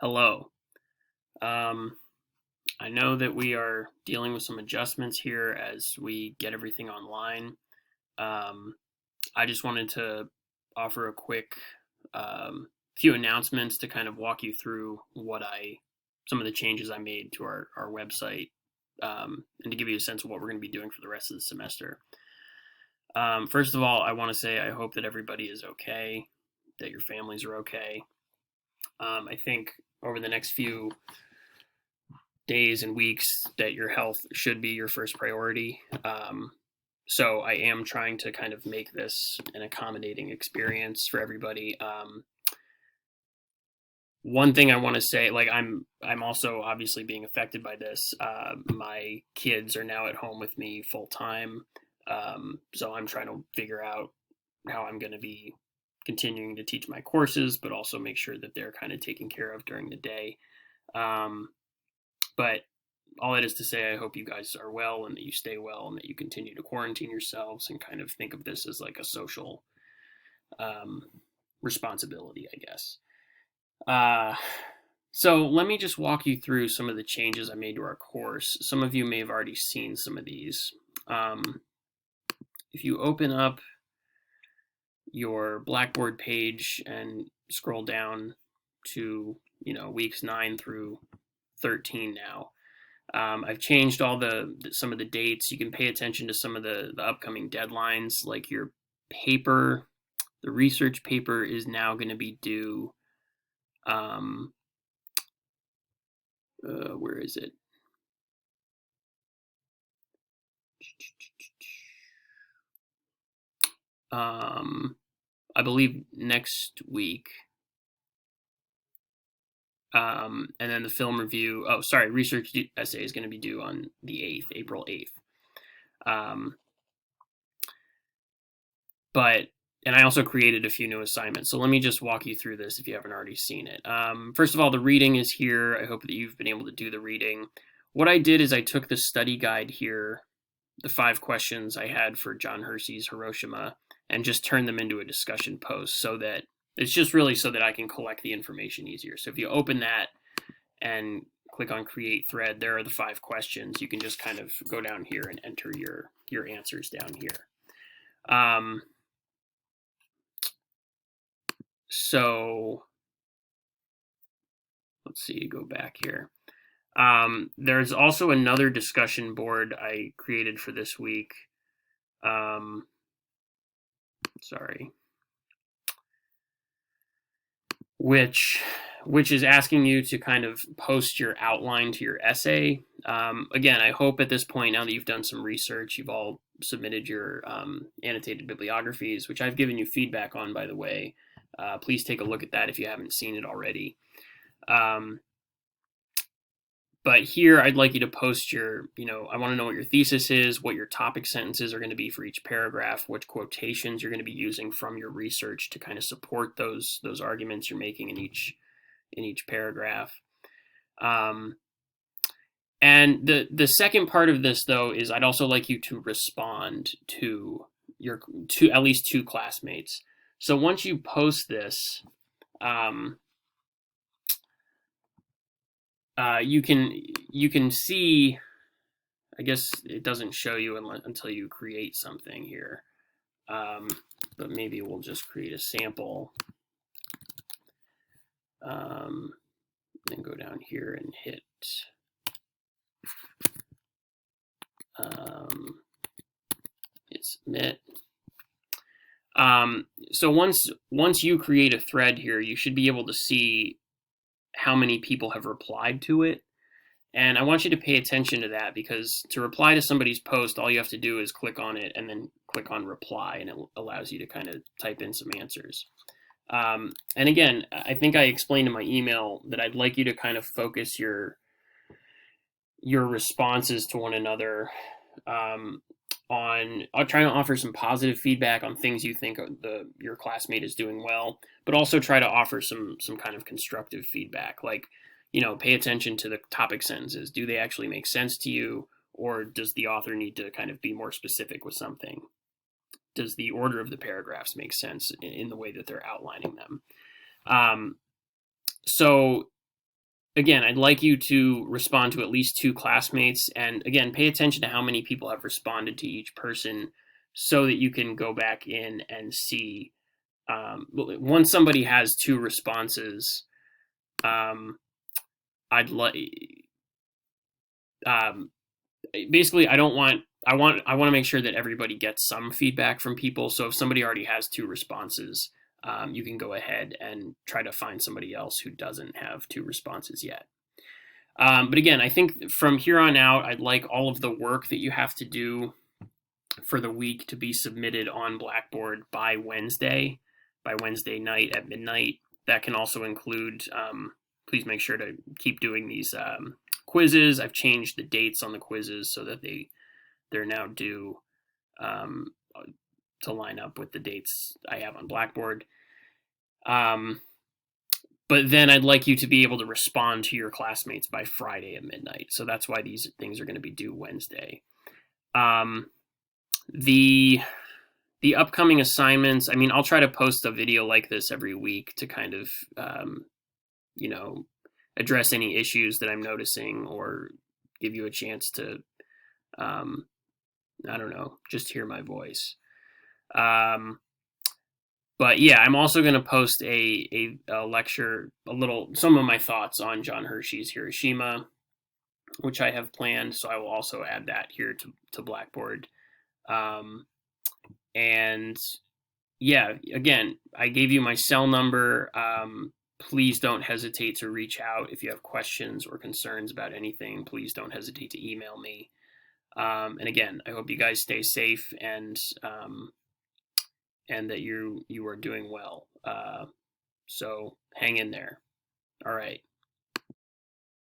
Hello. Um, I know that we are dealing with some adjustments here as we get everything online. Um, I just wanted to offer a quick few announcements to kind of walk you through some of the changes I made to our website, and to give you a sense of what we're going to be doing for the rest of the semester. First of all, I want to say I hope that everybody is okay, that your families are okay. I think over the next few days and weeks that your health should be your first priority. So I am trying to kind of make this an accommodating experience for everybody. One thing I want to say, like I'm also obviously being affected by this. My kids are now at home with me full time, so I'm trying to figure out how I'm going to be continuing to teach my courses, but also make sure that they're kind of taken care of during the day. Um, but all that is to say, I hope you guys are well and that you stay well and that you continue to quarantine yourselves and kind of think of this as like a social um, responsibility, I guess. Uh, so let me just walk you through some of the changes I made to our course. Some of you may have already seen some of these. If you open up your Blackboard page and scroll down to weeks 9 through 13 now. I've changed some of the dates. You can pay attention to some of the upcoming deadlines, like your paper. The research paper is now going to be due. Um, where is it? I believe next week. And then the film review. Oh, sorry, research essay is going to be due on the 8th, April 8th. Um, but and I also created a few new assignments. So let me just walk you through this if you haven't already seen it. First of all, the reading is here. I hope that you've been able to do the reading. What I did is I took the study guide here, the 5 questions I had for John Hersey's Hiroshima, and just turned them into a discussion post so that it's just really so that I can collect the information easier. So if you open that and click on create thread, there are the 5 questions. You can just kind of go down here and enter your answers down here. So let's see, go back here. There's also another discussion board I created for this week. Sorry. Which is asking you to kind of post your outline to your essay. Again, I hope at this point, now that you've done some research, you've all submitted your annotated bibliographies, which I've given you feedback on, by the way. Please take a look at that if you haven't seen it already. But here I'd like you to post I want to know what your thesis is, what your topic sentences are going to be for each paragraph, what quotations you're going to be using from your research to kind of support those arguments you're making in each paragraph. And the second part of this, though, is I'd also like you to respond to at least 2 classmates. So once you post this, you can see. I guess it doesn't show you until you create something here, but maybe we'll just create a sample. Then go down here and hit hit submit. So once you create a thread here, you should be able to see how many people have replied to it. And I want you to pay attention to that, because to reply to somebody's post, all you have to do is click on it and then click on reply, and it allows you to kind of type in some answers. And again, I think I explained in my email that I'd like you to kind of focus your responses to one another on trying to offer some positive feedback on things you think your classmate is doing well, but also try to offer some kind of constructive feedback, like, pay attention to the topic sentences. Do they actually make sense to you, or does the author need to kind of be more specific with something? Does the order of the paragraphs make sense in the way that they're outlining them? So again, I'd like you to respond to at least 2 classmates, and again, pay attention to how many people have responded to each person so that you can go back in and see. Once somebody has 2 responses, um, I'd like um, basically I want to make sure that everybody gets some feedback from people. So if somebody already has 2 responses, you can go ahead and try to find somebody else who doesn't have 2 responses yet. But again, I think from here on out, I'd like all of the work that you have to do for the week to be submitted on Blackboard by Wednesday night at midnight. That can also include, please make sure to keep doing these quizzes. I've changed the dates on the quizzes so that they're now due um, to line up with the dates I have on Blackboard. But then I'd like you to be able to respond to your classmates by Friday at midnight. So that's why these things are going to be due Wednesday. The upcoming assignments, I mean, I'll try to post a video like this every week to kind of, you know, address any issues that I'm noticing or give you a chance to, I don't know, just hear my voice. But yeah, I'm also going to post a lecture, some of my thoughts on John Hershey's Hiroshima, which I have planned. So I will also add that here to Blackboard. And yeah, again, I gave you my cell number. Please don't hesitate to reach out if you have questions or concerns about anything. Please don't hesitate to email me. And again, I hope you guys stay safe and that you are doing well. So hang in there. All right.